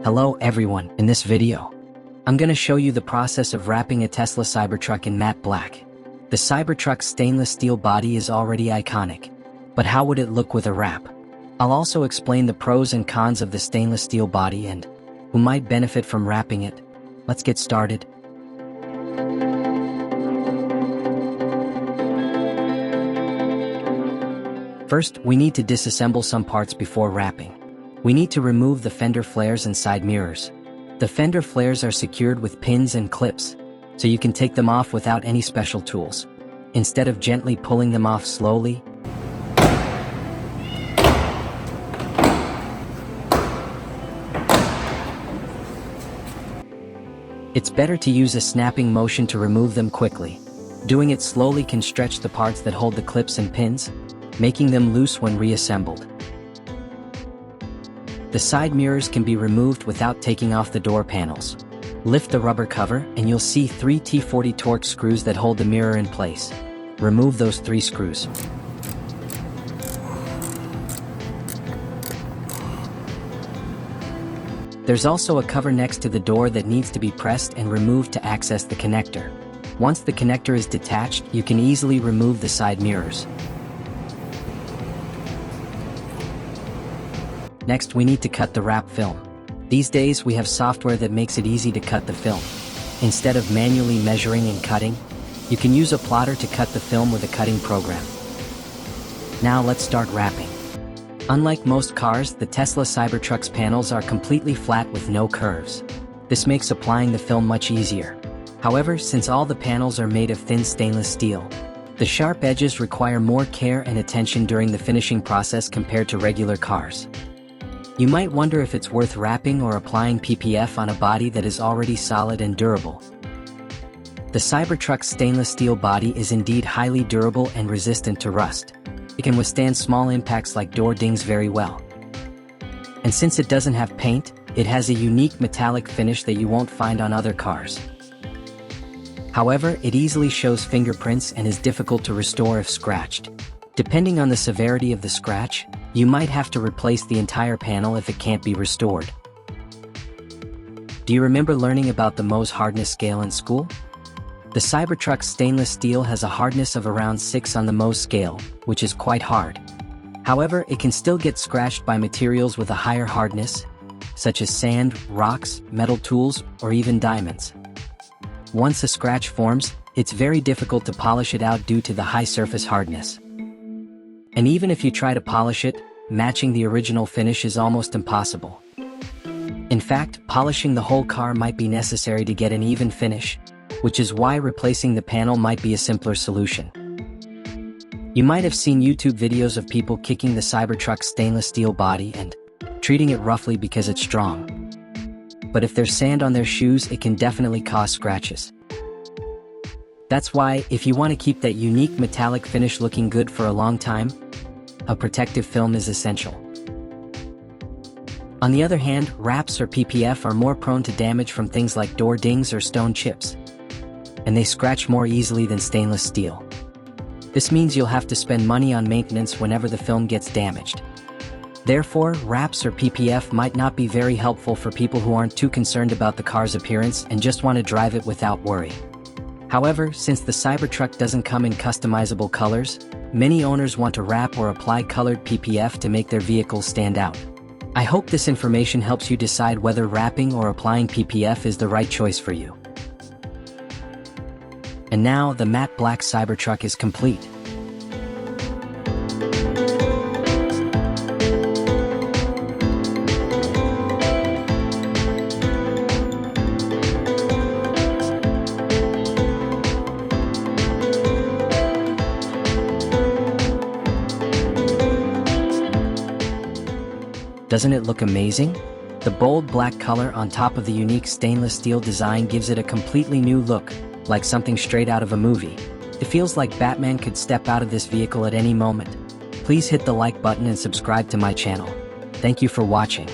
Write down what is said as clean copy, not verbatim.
Hello everyone, in this video, I'm gonna show you the process of wrapping a Tesla Cybertruck in matte black. The Cybertruck's stainless steel body is already iconic, but how would it look with a wrap? I'll also explain the pros and cons of the stainless steel body and who might benefit from wrapping it. Let's get started. First, we need to disassemble some parts before wrapping. We need to remove the fender flares and side mirrors. The fender flares are secured with pins and clips, so you can take them off without any special tools. Instead of gently pulling them off slowly, it's better to use a snapping motion to remove them quickly. Doing it slowly can stretch the parts that hold the clips and pins, making them loose when reassembled. The side mirrors can be removed without taking off the door panels. Lift the rubber cover and you'll see 3 T40 Torx screws that hold the mirror in place. Remove those 3 screws. There's also a cover next to the door that needs to be pressed and removed to access the connector. Once the connector is detached, you can easily remove the side mirrors. Next, we need to cut the wrap film. These days, we have software that makes it easy to cut the film. Instead of manually measuring and cutting, you can use a plotter to cut the film with a cutting program. Now let's start wrapping. Unlike most cars, the Tesla Cybertruck's panels are completely flat with no curves. This makes applying the film much easier. However, since all the panels are made of thin stainless steel, the sharp edges require more care and attention during the finishing process compared to regular cars. You might wonder if it's worth wrapping or applying PPF on a body that is already solid and durable. The Cybertruck's stainless steel body is indeed highly durable and resistant to rust. It can withstand small impacts like door dings very well. And since it doesn't have paint, it has a unique metallic finish that you won't find on other cars. However, it easily shows fingerprints and is difficult to restore if scratched. Depending on the severity of the scratch, you might have to replace the entire panel if it can't be restored. Do you remember learning about the Mohs hardness scale in school? The Cybertruck's stainless steel has a hardness of around 6 on the Mohs scale, which is quite hard. However, it can still get scratched by materials with a higher hardness, such as sand, rocks, metal tools, or even diamonds. Once a scratch forms, it's very difficult to polish it out due to the high surface hardness. And even if you try to polish it, matching the original finish is almost impossible. In fact, polishing the whole car might be necessary to get an even finish, which is why replacing the panel might be a simpler solution. You might have seen YouTube videos of people kicking the Cybertruck's stainless steel body and treating it roughly because it's strong. But if there's sand on their shoes, it can definitely cause scratches. That's why, if you want to keep that unique metallic finish looking good for a long time, a protective film is essential. On the other hand, wraps or PPF are more prone to damage from things like door dings or stone chips, and they scratch more easily than stainless steel. This means you'll have to spend money on maintenance whenever the film gets damaged. Therefore, wraps or PPF might not be very helpful for people who aren't too concerned about the car's appearance and just want to drive it without worry. However, since the Cybertruck doesn't come in customizable colors, many owners want to wrap or apply colored PPF to make their vehicles stand out. I hope this information helps you decide whether wrapping or applying PPF is the right choice for you. And now, the matte black Cybertruck is complete. Doesn't it look amazing? The bold black color on top of the unique stainless steel design gives it a completely new look, like something straight out of a movie. It feels like Batman could step out of this vehicle at any moment. Please hit the like button and subscribe to my channel. Thank you for watching.